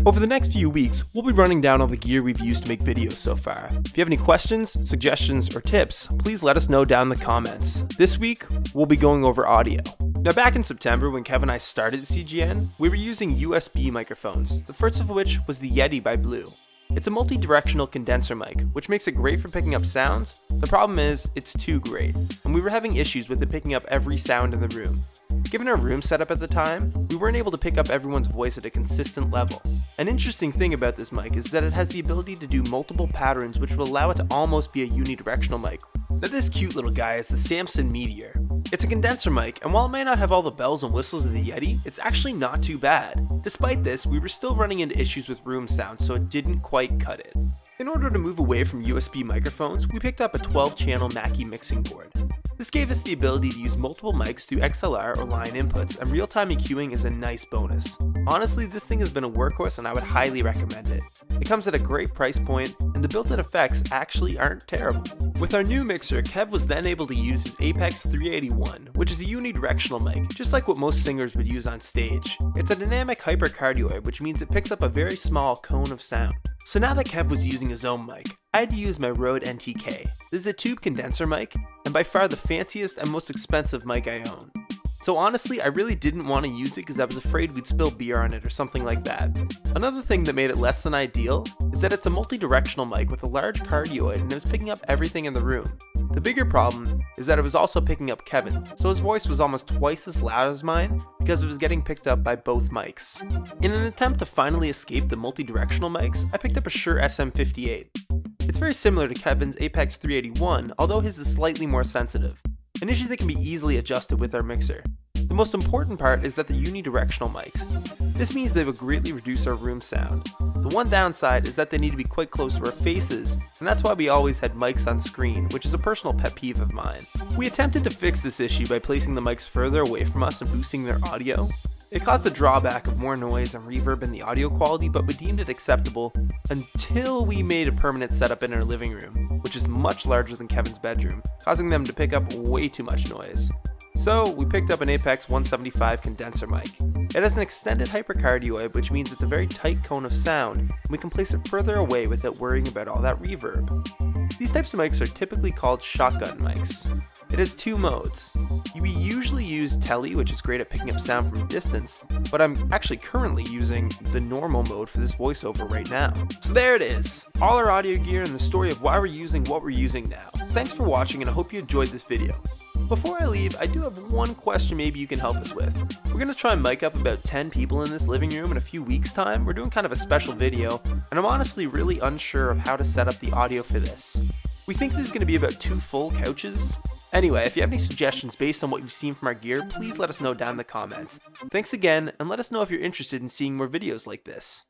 Over the next few weeks, we'll be running down all the gear we've used to make videos so far. If you have any questions, suggestions, or tips, please let us know down in the comments. This week, we'll be going over audio. Now back in September when Kev and I started CGN, we were using USB microphones, the first of which was the Yeti by Blip. It's a multi-directional condenser mic, which makes it great for picking up sounds. The problem is, it's too great, and we were having issues with it picking up every sound in the room. Given our room setup at the time, we weren't able to pick up everyone's voice at a consistent level. An interesting thing about this mic is that it has the ability to do multiple patterns, which will allow it to almost be a unidirectional mic. Now this cute little guy is the Samson Meteor. It's a condenser mic, and while it may not have all the bells and whistles of the Yeti, it's actually not too bad. Despite this, we were still running into issues with room sound, so it didn't quite cut it. In order to move away from USB microphones, we picked up a 12-channel Mackie mixing board. This gave us the ability to use multiple mics through XLR or line inputs, and real-time EQing is a nice bonus. Honestly, this thing has been a workhorse and I would highly recommend it. It comes at a great price point, and the built-in effects actually aren't terrible. With our new mixer, Kev was then able to use his Apex 381, which is a unidirectional mic, just like what most singers would use on stage. It's a dynamic hypercardioid, which means it picks up a very small cone of sound. So now that Kev was using his own mic, I had to use my Rode NTK. This is a tube condenser mic, and by far the fanciest and most expensive mic I own. So honestly, I really didn't want to use it because I was afraid we'd spill beer on it or something like that. Another thing that made it less than ideal is that it's a multi-directional mic with a large cardioid and it was picking up everything in the room. The bigger problem is that it was also picking up Kevin, so his voice was almost twice as loud as mine because it was getting picked up by both mics. In an attempt to finally escape the multi-directional mics, I picked up a Shure SM58. It's very similar to Kevin's Apex 381, although his is slightly more sensitive, an issue that can be easily adjusted with our mixer. The most important part is that they're unidirectional mics. This means they will greatly reduce our room sound. The one downside is that they need to be quite close to our faces, and that's why we always had mics on screen, which is a personal pet peeve of mine. We attempted to fix this issue by placing the mics further away from us and boosting their audio. It caused a drawback of more noise and reverb in the audio quality, but we deemed it acceptable until we made a permanent setup in our living room, which is much larger than Kevin's bedroom, causing them to pick up way too much noise. So we picked up an Apex 175 condenser mic. It has an extended hypercardioid, which means it's a very tight cone of sound, and we can place it further away without worrying about all that reverb. These types of mics are typically called shotgun mics. It has two modes. We usually use tele, which is great at picking up sound from a distance, but I'm actually currently using the normal mode for this voiceover right now. So there it is, all our audio gear and the story of why we're using what we're using now. Thanks for watching and I hope you enjoyed this video. Before I leave, I do have one question maybe you can help us with. We're going to try and mic up about 10 people in this living room in a few weeks' time. We're doing kind of a special video, and I'm honestly really unsure of how to set up the audio for this. We think there's going to be about 2 full couches. Anyway, if you have any suggestions based on what you've seen from our gear, please let us know down in the comments. Thanks again, and let us know if you're interested in seeing more videos like this.